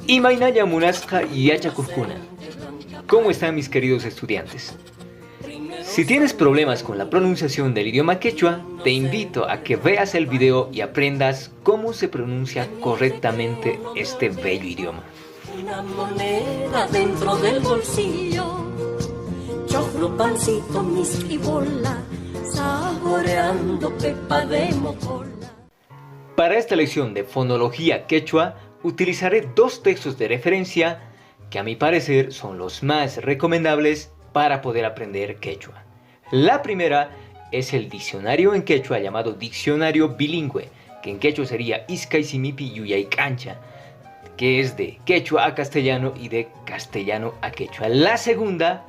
Imainaya Munasqa Yachakuqkuna. ¿Cómo están mis queridos estudiantes? Si tienes problemas con la pronunciación del idioma quechua, te invito a que veas el video y aprendas cómo se pronuncia correctamente este bello idioma. Una moneda dentro del bolsillo, choclo, pancito, miski, bola, saboreando pepa de mocola. Para esta lección de fonología quechua, utilizaré dos textos de referencia que a mi parecer son los más recomendables para poder aprender quechua. La primera es el diccionario en quechua llamado Diccionario Bilingüe, que en quechua sería Iskaisimipi Yuyay Cancha, que es de quechua a castellano y de castellano a quechua. La segunda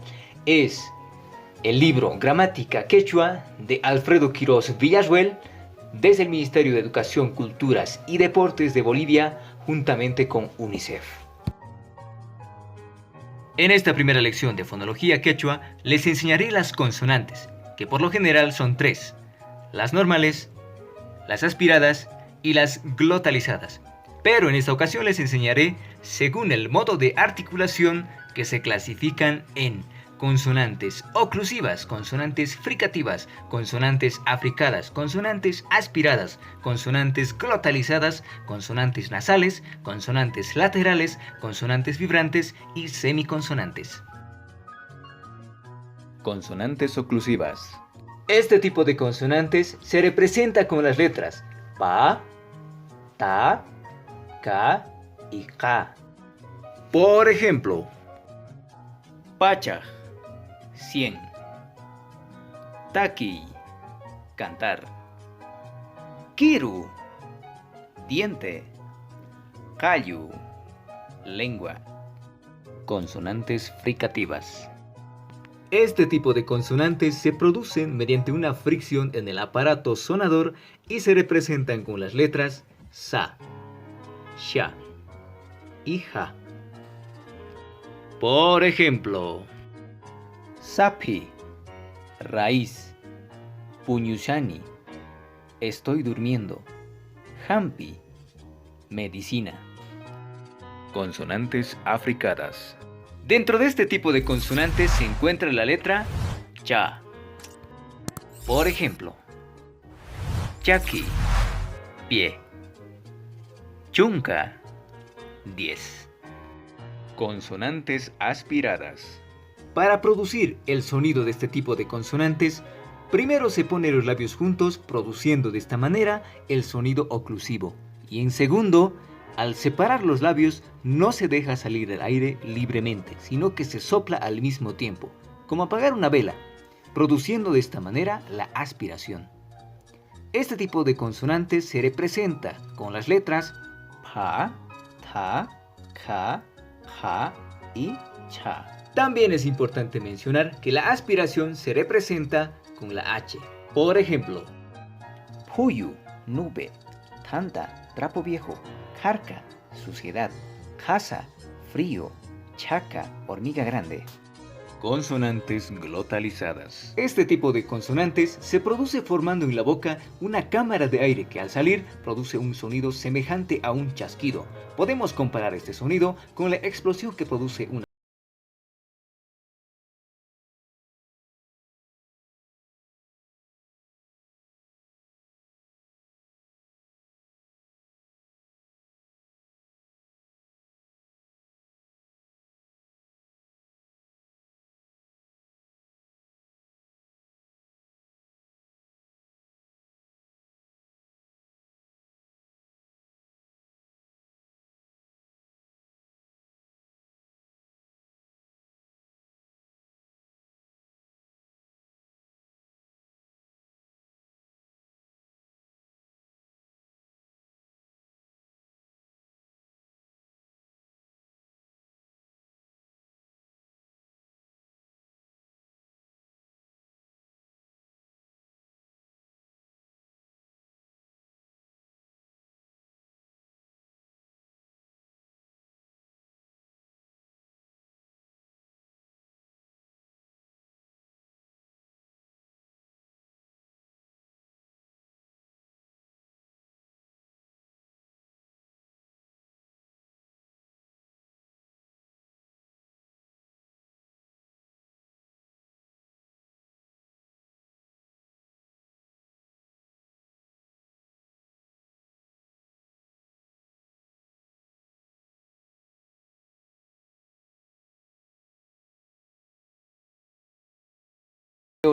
es el libro Gramática Quechua de Alfredo Quiroz Villarruel, desde el Ministerio de Educación, Culturas y Deportes de Bolivia, juntamente con UNICEF. En esta primera lección de fonología quechua les enseñaré las consonantes, que por lo general son tres: las normales, las aspiradas y las glotalizadas. Pero en esta ocasión les enseñaré según el modo de articulación que se clasifican en consonantes oclusivas, consonantes fricativas, consonantes africadas, consonantes aspiradas, consonantes glotalizadas, consonantes nasales, consonantes laterales, consonantes vibrantes y semiconsonantes. Consonantes oclusivas. Este tipo de consonantes se representa con las letras pa, ta, ka y ka. Por ejemplo, pacha, 100. Taki, cantar. Kiru, diente. Kayu, lengua. Consonantes fricativas. Este tipo de consonantes se producen mediante una fricción en el aparato sonador y se representan con las letras sa, sha y ja. Por ejemplo, sapi, raíz. Puñushani, estoy durmiendo. Hampi, medicina. Consonantes africadas. Dentro de este tipo de consonantes se encuentra la letra cha. Por ejemplo, chaki, pie. Chunca, 10. Consonantes aspiradas. Para producir el sonido de este tipo de consonantes, primero se ponen los labios juntos, produciendo de esta manera el sonido oclusivo. Y en segundo, al separar los labios, no se deja salir el aire libremente, sino que se sopla al mismo tiempo, como apagar una vela, produciendo de esta manera la aspiración. Este tipo de consonantes se representa con las letras pa, ta, ka, ja y cha. También es importante mencionar que la aspiración se representa con la H. Por ejemplo, puyu, nube. Tanta, trapo viejo. Jarca, suciedad. Casa, frío. Chaca, hormiga grande. Consonantes glotalizadas. Este tipo de consonantes se produce formando en la boca una cámara de aire que al salir produce un sonido semejante a un chasquido. Podemos comparar este sonido con la explosión que produce una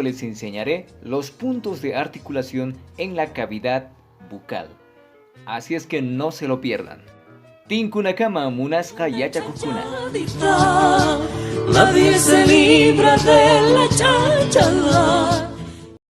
les enseñaré los puntos de articulación en la cavidad bucal. Así es que no se lo pierdan. Tinkunakama munasqa yachakukuna. Nadie se libra de la cháchara.